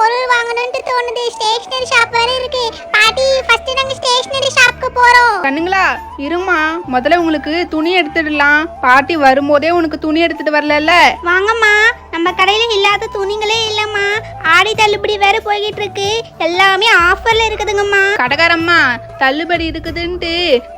பொருள் வாங்கணும்னு தோணுது. ஸ்டேஷனரி ஷாப் வேற இருக்கு. பாட்டி ஃபர்ஸ்ட் நாங்க ஸ்டேஷனரி ஷாப்க்கு போறோம். கண்ணுங்களா இருமா, முதல்ல உங்களுக்கு துணி எடுத்துடலாம். பாட்டி வரும்போதே உனக்கு துணி எடுத்துட்டு வரல. வாங்கம்மா, நம்ம கடையில இல்லாத துணிங்களே இல்லம்மா. ஆடி தள்ளுபடி வேற போய்கிட்டு இருக்கு. எல்லாமே ஆஃபர்ல இருக்குதுங்கம்மா. கடைக்காரம்மா தள்ளுபடி இருக்குதுன்ட்டு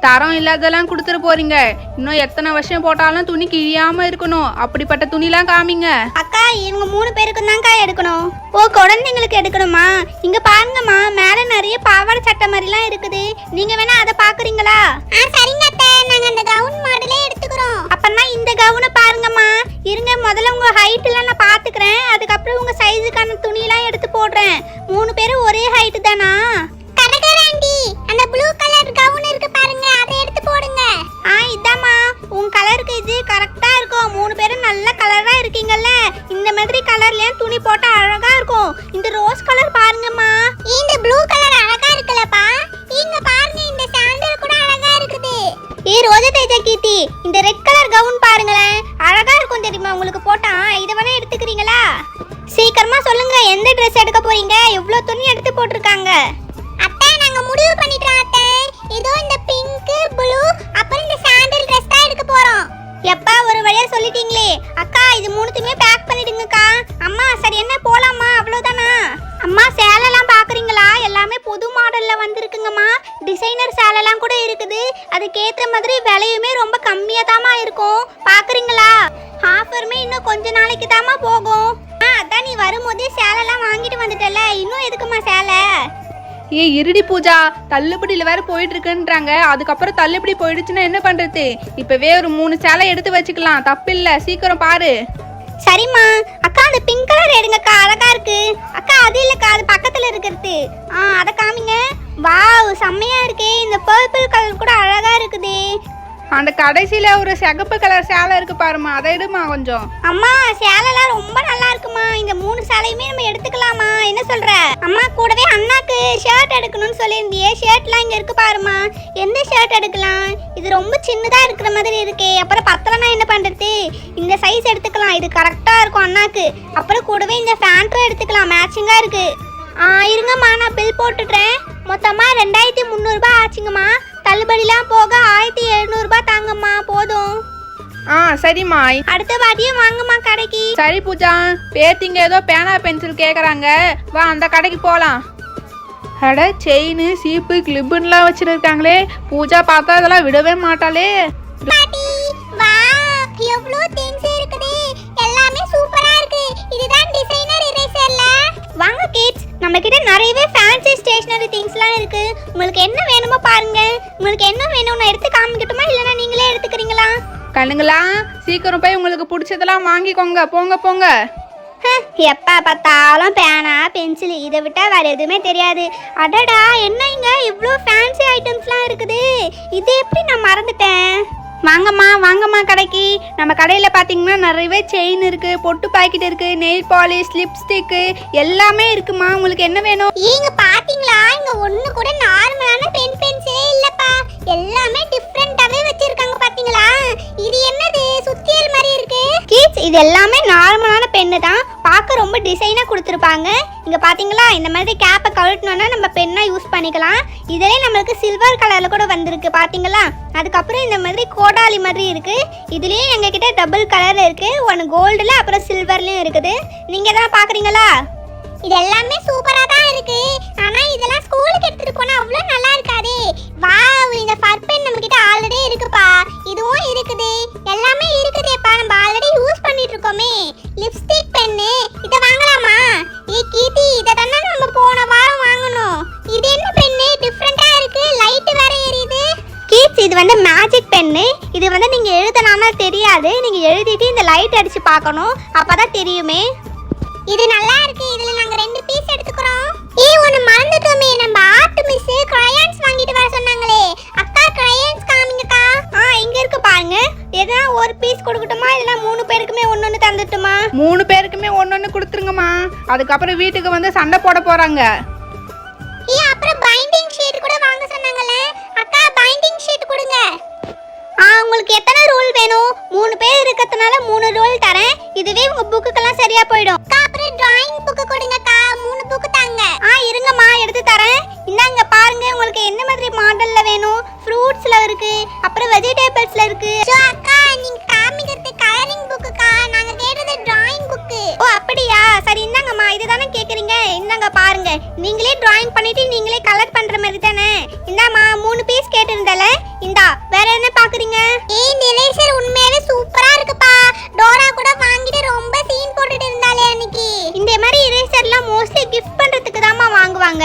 தரம் இல்லாதெல்லாம் கொடுத்துட்டு போறீங்க. இன்னும் எத்தனை வருஷம் போட்டாலும் துணி கிழியாம இருக்கணும். அப்படிப்பட்ட துணிலாம் காமிங்க. அக்கா, இவங்க 3 பேருக்கு தான்க்கா எடுக்கணும். ஓ, குழந்தைங்களுக்கு எடுக்கணுமா? இங்க பாருங்கம்மா, மேல நிறைய பாவாடை சட்டை மாதிரிலாம் இருக்குது. நீங்க வேணா அதை பாக்குறீங்களா? சரிங்க அத்தை, நாங்க அந்த கவுன் மாடலே எடுத்துக்கிறோம். அப்பனா இந்த கவுனை பாருங்கம்மா. இருங்க, முதல்ல உங்க ஹைட் எல்லாம் நான் பாத்துக்கிறேன். அதுக்கப்புறம் உங்க சைஸுக்கான துணியெல்லாம் எடுத்து போடுறேன். 3 பேரும் ஒரே ஹைட் தானா? கடகராண்டி, அந்த ப்ளூ கலர் கவுன் இருக்கு பாருங்க, அதை எடுத்து போடுங்க. இதாம்மா, உன் கலருக்கு இது கரெக்டா இருக்கும். 3 பேரும் நல்ல கலரா இருக்கீங்கல்ல. இந்த மாதிரி கலர்லயே துணி போட்டா அழகா இருக்கும். இந்த ரோஸ் கலர் பாருங்கம்மா. இந்த ப்ளூ கலர் அழகா இருக்குலப்பா. இங்க பாருங்க, இந்த சாண்டல் கூட அழகா இருக்குது. ரோஜா தேஜா கீர்த்தி, இந்த ரெட் கலர் கவுன் பாருங்களேன், அழகா இருக்கும் தெரியுமா உங்களுக்கு போட்டா? இத வேணா எடுத்துக்கிறீங்களா? சீக்கிரமா சொல்லுங்க, எந்த ட்ரெஸ் எடுக்க போறீங்க? இவ்ளோ துணி எடுத்து போட்டுருக்காங்க. அத்தை, நாங்க முடிவு பண்ணிட்டோம் அத்தை. இதோ இந்த பிங்க், ப்ளூ, அப்புறம் இந்த சாண்டல் ட்ரெஸ் தான் எடுக்க போறோம். எப்பா, ஒரு வழியா சொல்லிட்டீங்களே. அக்கா, இது 3த்துமே பேக் பண்ணிடுங்கக்கா. அம்மா, சரி என்ன போலாமா? அவ்வளவுதானா? அம்மா, சேலைலாம் பாக்குறீங்களா? எல்லாமே புது மாடல்ல வந்திருக்குங்கம்மா. டிசைனர் சேலைலாம் கூட இருக்குது. அதுக்கேற்ற மாதிரி விலையுமே ரொம்ப கம்மியா தாமா இருக்கும். பாக்குறீங்களா? ஆஃபருமே இன்னும் கொஞ்ச நாளைக்கு தாமா போகும். அதான் நீ வரும்போதே சேலைலாம் வாங்கிட்டு வந்துட்டல, இன்னும் எதுக்குமா சேலை? இருடி பூஜா, தள்ளுபடியில வேற போயிட்டு இருக்குன்றாங்க. அதுக்கப்புறம் தள்ளுபடி போயிடுச்சுன்னா என்ன பண்றது? இப்பவே ஒரு 3 சேலை எடுத்து வச்சுக்கலாம், தப்பில்ல. சீக்கிரம் பாரு. சரிம்மா. அக்கா, அந்த பிங்க் கலர் எடுங்கக்கா, அழகா இருக்கு. அக்கா, அது இல்லக்கா, அது பக்கத்துல இருக்கிறது. அதை காமிங்க. வாவ், செம்மையா இருக்கே. இந்த பர்பிள் கலர் கூட அழகா இருக்குது. அந்த கடைசியில ஒரு சிகப்பு கலர் சேலை இருக்கு பாருமா, அதை எடுமா கொஞ்சம். அம்மா, சேலைலாம் ரொம்ப நல்லா இருக்குமா. இந்த 3 சேலையுமே நம்ம எடுத்துக்கலாமா? என்ன சொல்ற? அம்மா, கூடவே அண்ணாக்கு ஷர்ட் எடுக்கணும்னு சொல்லியிருந்தியே. ஷர்ட்லாம் இங்க இருக்கு பாருமா. எந்த ஷர்ட் எடுக்கலாம்? இது ரொம்ப சின்னதா இருக்கிற மாதிரி இருக்கே. அப்புறம் பத்தலனா என்ன பண்றது? இந்த சைஸ் எடுத்துக்கலாம், இது கரெக்டா இருக்கும் அண்ணாக்கு. அப்புறம் கூடவே இந்த ஃபேண்ட்டும் எடுத்துக்கலாம், மேட்சிங்கா இருக்கு. இருங்கம்மா, நான் பில் போட்டுடுறேன். மொத்தமா 2300 ரூபாய் ஆச்சுங்கம்மா. தள்ளுபடிலாம் போக 1700 ரூபாய் தாங்கம்மா, போதும். சரிம்மா. அடுத்த வாட்டியும் வாங்கம்மா கடைக்கு. சரி பூஜா, பேத்திங்க ஏதோ பேனா பென்சில் கேக்குறாங்க, வா அந்த கடைக்கு போலாம். அட, செயின், சீப்பு, கிளிப்புன்னுலாம் வச்சிருக்காங்களே. பூஜா பார்த்தா அதெல்லாம் விடவே மாட்டாளே. பாட்டி, வாவ், எவ்ளோ திங்ஸ் இருக்குது. எல்லாமே சூப்பரா இருக்கு. இதுதான் டிசைனர் இரேசர்ல. வாங்க கிட்ஸ், நம்ம கிட்ட நிறையவே ஃபேன்சி ஸ்டேஷனரி திங்ஸ்லாம் இருக்கு. உங்களுக்கு என்ன வேணுமோ பாருங்க. உங்களுக்கு என்ன வேணும் நான் எடுத்து காமிக்கட்டுமா, இல்லனா நீங்களே எடுத்துக்கிறீங்களா? கண்ணுங்களா, சீக்கிரம் போய் உங்களுக்கு பிடிச்சதெல்லாம் வாங்கிக்கோங்க, போங்க போங்க. எப்போ பார்த்தாலும் பேனா, பென்சில், இதை விட்டால் வேறு எதுவுமே தெரியாது. அடடா, என்ன இங்க இவ்வளோ ஃபேன்சி ஐட்டம்ஸ்லாம் இருக்குது. இது எப்படி நான் மறந்துட்டேன். வாங்கம்மா கடைக்கு. நம்ம கடையில் பார்த்தீங்கன்னா நிறையவே செயின் இருக்குது, பொட்டு பாக்கெட் இருக்குது, நெயில் பாலிஷ், லிப்ஸ்டிக்கு எல்லாமே இருக்குமா. உங்களுக்கு என்ன வேணும்? இங்க பார்த்தீங்களா, இங்கே ஒன்று கூட நார்மலான பென்சிலே இல்லைப்பா. எல்லாமே டிஃப்ரெண்ட்டாகவே வச்சுருக்காங்க பார்த்தீங்களா. இது என்னது, சுத்தியல் மாதிரி இருக்கு. கிட்ஸ், இது எல்லாமே நார்மலான பென்னு தான். பார்க்க ரொம்ப டிசைனாக கொடுத்துருப்பாங்க. இங்கே பார்த்தீங்களா, இந்த மாதிரி கேப்பை கழட்டணும்னா நம்ம பென்னாக யூஸ் பண்ணிக்கலாம். இதிலே நம்மளுக்கு சில்வர் கலரில் கூட வந்திருக்கு பார்த்தீங்களா. அதுக்கப்புறம் இந்த மாதிரி கோடாலி மாதிரி இருக்குது. இதுலேயும் எங்ககிட்ட டபுள் கலர் இருக்குது. ஒன்று கோல்டில் அப்புறம் சில்வர்லேயும் இருக்குது. நீங்கள் தான் பார்க்குறீங்களா? இது எல்லாமே சூப்பராக தான் இருக்கு. ஆனால் இதெல்லாம் ஸ்கூலுக்கு எடுத்துகிட்டு போனால் அவ்வளோ நல்லா இருக்காது. வாவ், இந்த ஃபர் பென் நம்மக்கிட்ட ஆல்ரெடி இருக்குப்பா. இதுவும் இருக்குது, எல்லாமே இருக்குதேப்பா. நம்ம ஆல்ரெடி யூஸ் பண்ணிட்டு இருக்கோமே. லிப்ஸ்டிக் பென்னு, இதை வாங்கலாமா? கீர்த்தி, இதை தானே நம்ம போன வாரம் வாங்கணும். இது என்ன பென்னு, டிஃப்ரெண்ட்டாக இருக்கு, லைட் வேற எரியுது. கிட்ஸ், இது வந்து மேஜிக் பென்னு. இது வந்து நீங்கள் எழுதலாம்னா தெரியாது. நீங்கள் எழுதிட்டு இந்த லைட் அடித்து பார்க்கணும், அப்போ தான் தெரியுமே. இது நல்லா இருக்கு. இதுல நாங்க 2 பீஸ் எடுத்துக்கறோம். ஒன்னு மறந்துட்டோமே, நம்ம ஆர்ட் மிஸ் கிரையான்ஸ் வாங்கிட்டு வர சொன்னாங்களே. அக்கா, கிரையான்ஸ் காமிங்கக்கா. இங்க இருக்கு பாருங்க. எதனா ஒரு பீஸ் கொடுக்கட்டுமா, இல்லனா 3 பேருக்குமே ஒண்ணொன்னு தந்துட்டுமா? 3 பேருக்குமே ஒண்ணொன்னு கொடுத்துருங்கம்மா. அதுக்கப்புறம் வீட்டுக்கு வந்து சண்டை போட போறாங்க. அப்புறம் பைண்டிங் ஷீட் கூட வாங்க சொன்னாங்கல்ல. அக்கா, பைண்டிங் ஷீட் கொடுங்க. உங்களுக்கு எத்தனை ரோல் வேணும்? 3 பேர் இருக்கிறதுனால 3 ரோல் தரேன். இதுவே உங்க புக்குக்கெல்லாம் சரியா போயிடும். அப்புறம் டிராயிங் புக் கொடுங்கக்கா. 3 புக் அப்படியா? சரி இந்தாங்கம்மா, இதுதானே கேக்குறீங்க, இந்தாங்க பாருங்க. நீங்களே டிராயிங் பண்ணிட்டு நீங்களே கலர் பண்ற மாதிரி தானே. இந்தாம்மா 3 பீஸ் கேட்டிருந்தல, இந்தா. வேற என்ன பாக்குறீங்க? இந்த எரேசர் உண்மையாவே சூப்பரா இருக்குப்பா. டோரா கூட வாங்கிட்டு ரொம்ப சீன் போட்டுட்டு இருந்தாலே அன்னைக்கு. இந்த மாதிரி எரேசர்லாம் மோஸ்ட்லி கிஃப்ட் பண்றதுக்கு தான்மா வாங்குவாங்க.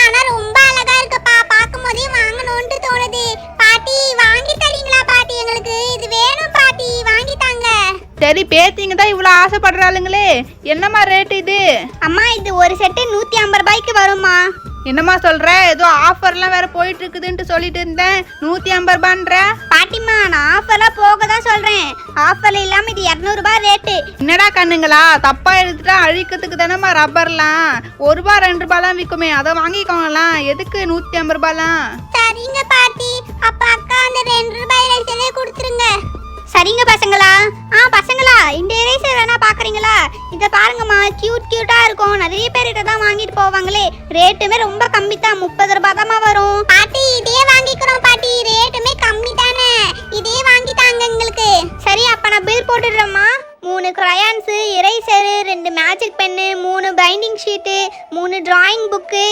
ஆனா ரொம்ப அழகா இருக்குப்பா, பாக்கும்போதே வாங்கணும்னு தோணுது. பாட்டி வாங்கி தரீங்களா பாட்டி? எங்களுக்கு இது வேணும் பாட்டி, வாங்கி தாங்க. சரி பேத்திங்க தான் இவ்வளோ ஆசைப்படுறாளுங்களே, என்னம்மா ரேட் இது? அம்மா இது ஒரு செட்டு 150 ரூபாய்க்கு வரும்மா. என்னம்மா சொல்ற? ஏதோ ஆஃபர்லாம் வேற போயிட்டு இருக்குதுன்ட்டு சொல்லிட்டு இருந்தேன், 150 ரூபான்ற. பாட்டிமா நான் ஆஃபர்லாம் போக தான் சொல்றேன். ஆஃபர்ல இல்லாம இது 200 ரூபாய் ரேட்டு. என்னடா கண்ணுங்களா, தப்பா எடுத்துட்டா அழிக்கிறதுக்கு தானேம்மா ரப்பர்லாம். 1 ரூபாய் 2 ரூபாய்லாம் விற்குமே, அதை வாங்கிக்கோங்கலாம். எதுக்கு 150 ரூபாய்லாம்? சரிங்க பாட்டி, அப்ப அக்கா அந்த 2 ரூபாய் எரேசரே கொடுத்துருங்க. சரிங்க பசங்களா. பசங்களா, இந்த எரேசர் வேணா பாக்குறீங்களா? இத பாருங்கம்மா, கியூட்டா இருக்கும். நிறைய பேர் இத தான் வாங்கிட்டு போவாங்களே. ரேட்டுமே ரொம்ப கம்மி தான், 30 ரூபாய் தான் வரும். பாட்டி இதே வாங்கிக்கிறோம் பாட்டி, ரேட்டுமே கம்மி தானே. இதே வாங்கி தாங்க எங்களுக்கு. சரி அப்ப நான் பில் போட்டுடுறேம்மா. 3 crayons, eraser, 2 magic pen, 3 binding sheet, 3 drawing book,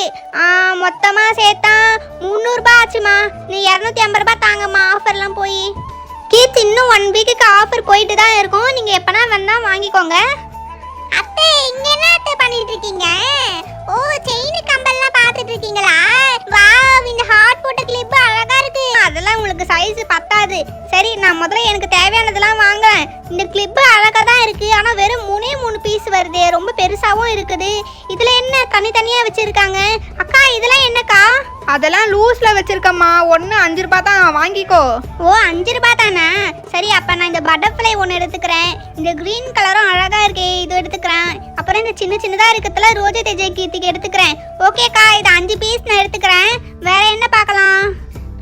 மொத்தமா சேர்த்தா 300 ரூபாய் ஆச்சுமா. நீ 250 ரூபாய் தாங்கம்மா, ஆஃபர்லாம் போய். கீட்ஸ் இன்னும் 1 வீக்குக்கு ஆஃபர் போயிட்டு தான் இருக்கும். நீங்க எப்பனா வந்தா வாங்கிக்கோங்க. அத்தை இங்க என்ன அத்தை பண்ணிட்டு இருக்கீங்க? ஓ செயின் கம்பல்லாம் பார்த்துட்டு இருக்கீங்களா? வாவ், இந்த ஹார்ட் போட்ட கிளிப் அழகா இருக்கு. அதெல்லாம் உங்களுக்கு சைஸ் பத்தாது. சரி நான் முதல்ல எனக்கு தேவையானதெல்லாம் வாங்குறேன். இந்த கிளிப் அழகா தான் இருக்கு, ஆனா வெறும் 3 பீஸ் வருது. ரொம்ப பெருசாவும் இருக்குது. இதுல என்ன தனித்தனியா வச்சிருக்காங்க? அக்கா இதெல்லாம் என்னக்கா? அதெல்லாம் லூஸ்ல வச்சிருக்கம்மா, ஒன்று 5 ரூபாய் தான், வாங்கிக்கோ. ஓ 5 ரூபாய் தானே. சரி அப்ப நான் இந்த பட்டர்ஃப்ளை ஒன்று எடுத்துக்கிறேன். இந்த கிரீன் கலரும் அழகா இருக்கே, இது எடுத்துக்கிறேன். அப்புறம் இந்த சின்னதா இருக்கிறதுல ரோஜா தேஜை கீர்த்திக்கு எடுத்துக்கிறேன். ஓகேக்கா, இது 5 பீஸ் நான் எடுத்துக்கிறேன். வேற என்ன பார்க்கலாம்?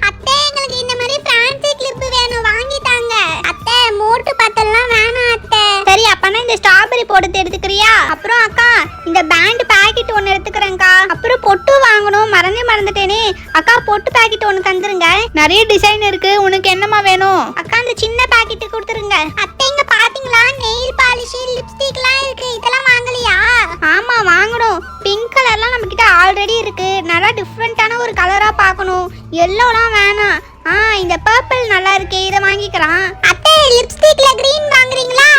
அத்தை எங்களுக்கு இந்த மாதிரி ஃபேன்சி கிளிப் வேணும், வாங்கி தாங்க. அத்தை மோட்டு பத்தல்லாம் வேணாம் அத்தை. சரி அப்பனா இந்த ஸ்ட்ராபெரி போட்டு எடுத்துக்கிறியா? அப்புறம் அக்கா இந்த பேண்ட் பாக்கெட் ஒன்று எடுத்துக்கிறேன்க்கா. அப்புறம் பொட்டு வாங்கணும், மறந்துட்டேனே. அக்கா பொட்டு பாக்கெட் ஒன்று தந்துருங்க. நிறைய டிசைன் இருக்கு, உனக்கு என்னம்மா வேணும்? அக்கா அந்த சின்ன பாக்கெட் கொடுத்துருங்க. அத்தை இங்க பாத்தீங்களா, நெயில் பாலிஷ், லிப்ஸ்டிக்லாம் இருக்கு. இதெல்லாம் வாங்கலையா? ஆமா வாங்கணும். பிங்க் கலர்லாம் நம்ம கிட்ட ஆல்ரெடி இருக்கு. நல்லா டிஃப்ரெண்டான ஒரு கலரா பார்க்கணும். எல்லோலாம் வேணாம். இந்த பர்பிள் நல்லா இருக்கே, இதை வாங்கிக்கலாம். அத்தை லிப்ஸ்டிக்ல கிரீன் வாங்குறீங்களா?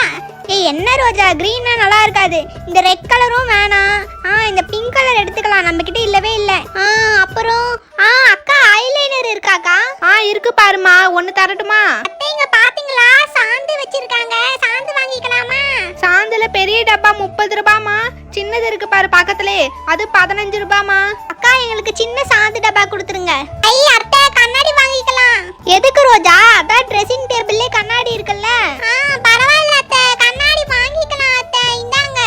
என்ன ரோஜா, கிரீனா நல்லா இருக்காது. இந்த ரெட் கலரும் வேணாம். இந்த பிங்க் கலர் எடுத்துக்கலாம், நம்ம கிட்ட இல்லவே இல்ல. அப்புறம் அக்கா ஐலைனர் இருக்காக்கா? இருக்கு பாருமா, ஒன்று தரட்டுமா? அத்தை இங்க பாத்தீங்களா, சாந்து வச்சிருக்காங்க. சாந்து வாங்கிக்கலாமா? சாந்துல பெரிய டப்பா 30 ரூபாமா, சின்னது இருக்கு பாரு பக்கத்துலே, அது 15 ரூபாமா. அக்கா எங்களுக்கு சின்ன சாந்து டப்பா கொடுத்துருங்க. அத்தை கண்ணாடி வாங்கிக்கலாம். எதுக்கு ரோஜா? அதான் ட்ரெஸ்ஸிங் டேபிள்ல கண்ணாடி இருக்குல்ல. பரவாயில்ல அத்தை, கண்ணாடி வாங்கிக்கலாம் அத்தை, இந்தாங்க.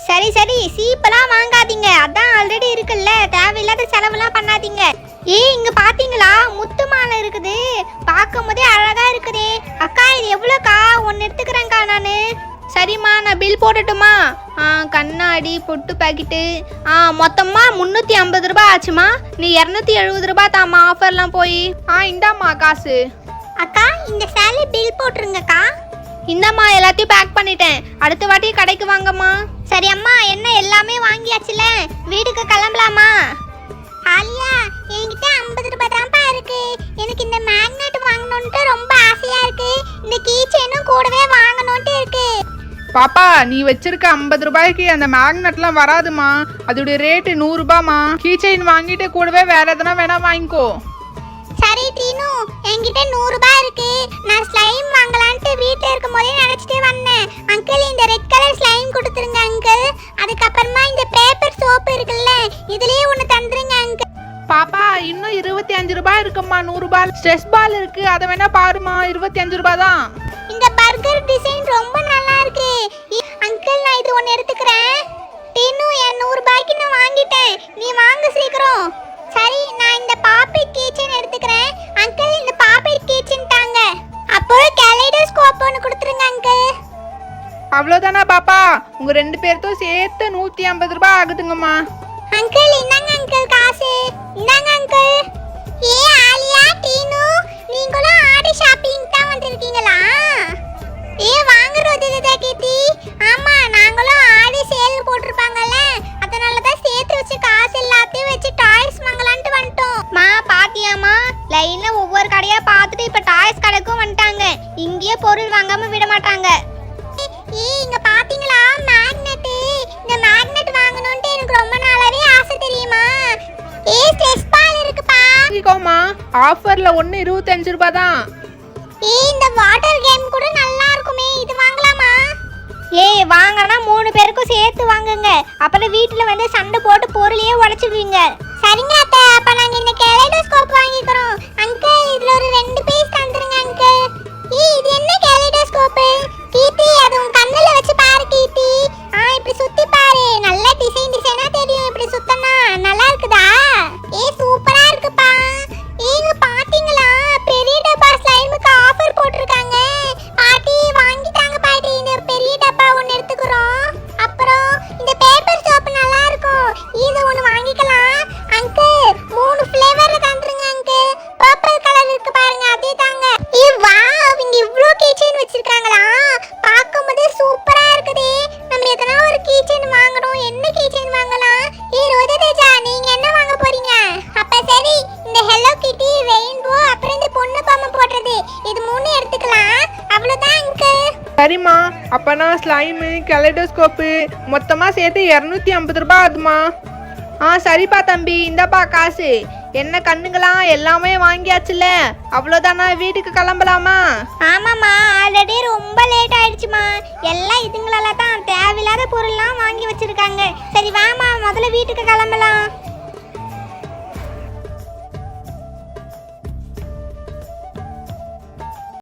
சரி சீப்பெல்லாம் வாங்காதீங்க, அதான் ஆல்ரெடி இருக்குல்ல. தேவையில்லாத செலவுலாம் பண்ணாதீங்க. இங்க பாத்தீங்களா, முத்து மாலை இருக்குது. பார்க்கும் போதே அழகா இருக்குதே. அக்கா இது எவ்வளோக்கா? ஒன்னு எடுத்துக்கிறேன்க்கா நானு. சரிம்மா, நான் பில் போட்டுட்டுமா? கண்ணாடி பொட்டு பாக்கெட்டு மொத்தமா 350 ரூபாய் ஆச்சுமா. நீ 270 ரூபாய் தாம்மா, ஆஃபர்லாம் போய். இந்தாம்மா காசு. அக்கா இந்த சேலை பில் போட்டுருங்கக்கா. இந்தாம்மா, எல்லாத்தையும் பேக் பண்ணிட்டேன். அடுத்த வாட்டி கடைக்கு வாங்கம்மா. சரி அம்மா, என்ன எல்லாமே வாங்கியாச்சுல, வீட்டுக்கு கிளம்பலாமா? ஆலியா என்கிட்ட 50 ரூபாய் தான்ப்பா இருக்கு. எனக்கு இந்த மேக்னெட் வாங்கணும்னு ரொம்ப ஆசையா இருக்கு. இந்த கீ செயினும் கூடவே வாங்கணும்னு இருக்கு. பாப்பா, நீ வச்சிருக்க 50 ரூபாய்க்கு அந்த மேக்னெட்லாம் வராதுமா. அதோட ரேட்டு 100 ரூபாய்மா. கீ செயின் வாங்கிட்டு கூடவே வேற எதனா வேணா வாங்கிக்கோ. சரி டீனு, என்கிட்ட 100 ரூபாய் இருக்கு. நான் ஸ்லைம் வாங்கலான்ட்டு வீட்ல இருக்கும் போதே நினைச்சிட்டே வந்தேன். அங்கிள் இந்த ரெட் கலர் ஸ்லைம் கொடுத்துருங்க அங்கிள். அதுக்கப்புறமா இந்த பேப்பர் சோப்பு இருக்குல்ல, இதுலயே ஒன்று தந்துருங்க அங்கிள். பாப்பா இன்னும் 25 ரூபாய் இருக்குமா. 100 ரூபாய் ஸ்ட்ரெஸ் பால் இருக்கு, அதை வேணா பாருமா. 25 ரூபாய் தான். இந்த பர்கர் டிசைன் ரொம்ப நல்லா இருக்கு அங்கிள். நான் இது ஒன்று எடுத்துக்கிறேன். டீனு என் 100 ரூபாய்க்கு நான் வாங்கிட்டேன், நீ வாங்க சீக்கிரம். சரி நான் இந்த பாப்பெட் கீச்சன் எடுத்துக்கிறேன். அங்கிள் இந்த பாப்பெட் கீச்சன் தாங்க. அப்புறம் கலைடோஸ்கோப் ஒன்று கொடுத்துருங்க அங்கிள். அவ்வளோதானா பாப்பா? உங்க 2 பேர்த்தும் சேர்த்து 150 ரூபாய் ஆகுதுங்கம்மா. அங்கிள் இந்தாங்க அங்கிள் காசு. இந்தாங்க அங்கிள். ஆலியா டீனு, நீங்களும் ஆடி ஷாப்பிங் தான் வந்திருக்கீங்களா? வாங்குறது கீர்த்தி. ஆமா நாங்களும் ஆடி சேல் ஆஃபரில் ஒன்று 25 ரூபாய் தான். இந்த வாட்டர் கேம் கூட நல்லா இருக்குமே, இது வாங்கலாமா? வாங்கினா 3 பேருக்கும் சேர்த்து வாங்குங்க, அப்புறம் வீட்டில் வந்து சண்டை போட்டு பொருளையே உடைச்சிடுவீங்க. சரிங்க அத்தை, அப்ப நாங்க இந்த கெலைடோஸ்கோப் வாங்கிக்கிறோம். அங்கிள் இதுல ஒரு 2 பீஸ் தந்துருங்க அங்கிள். இது என்ன கெலைடோஸ்கோப்? கீர்த்தி அது உன் கண்ணுல வச்சு பாரு கீர்த்தி. இப்படி சுத்தி பாரு, நல்ல டிசைனா தெரியும். இப்படி சுத்தனா நல்லா இருக்குதா? சூப்பரா இருக்குப்பா. இங்க பாத்தீங்களா, பெரிய டப்பா ஸ்லைமுக்கு ஆஃபர் போட்டிருக்காங்க. பாட்டி வாங்கிட்டாங்க பாட்டி, இந்த பெரிய டப்பா ஒன்னு எடுத்துக்கிறோம். அப்புறம் இந்த பேப்பர் சோப் நல்லா இருக்கும், இது ஒன்னு வாங்கிக்கலாம். அங்கிள் 3 ஃப்ளேவர்ல தந்துருங்க அங்கிள். பர்பிள் கலர் இருக்கு பாருங்க, அதே தாங்க. வாவ், இங்க இவ்ளோ கீச்செயின் வச்சிருக்காங்களா? பாக்கும்போதே சூப்பரா இருக்குது. நம்ம எதனா ஒரு கீச்செயின் வாங்கணும். என்ன கீச்செயின் வாங்கலாம்? ரோஜா தேஜா, நீங்க என்ன வாங்க போறீங்க? அப்ப சரி, இந்த ஹெலோ கிட்டி, ரெயின்போ, அப்புறம் இந்த பொண்ணு பொம்மை போடுறது, இது 3 எடுத்துக்கலாம். அவ்வளவுதான் அங்கிள். சரிம்மா, அப்போனா ஸ்லைமு கெலைடோஸ்கோப்பு மொத்தமாக சேர்த்து 250 ரூபாய் ஆகுதுமா. சரிப்பா தம்பி, இந்தாப்பா காசு. என்ன கண்ணுங்களா, எல்லாமே வாங்கியாச்சுல, அவ்வளோதானா? வீட்டுக்கு கிளம்பலாமா? ஆமாம்மா, ஆல்ரெடி ரொம்ப லேட் ஆயிடுச்சுமா. எல்லாம் இதுங்களால தான் தேவையில்லாத பொருள்லாம் வாங்கி வச்சிருக்காங்க. சரி வாமா, முதல்ல வீட்டுக்கு கிளம்பலாம்.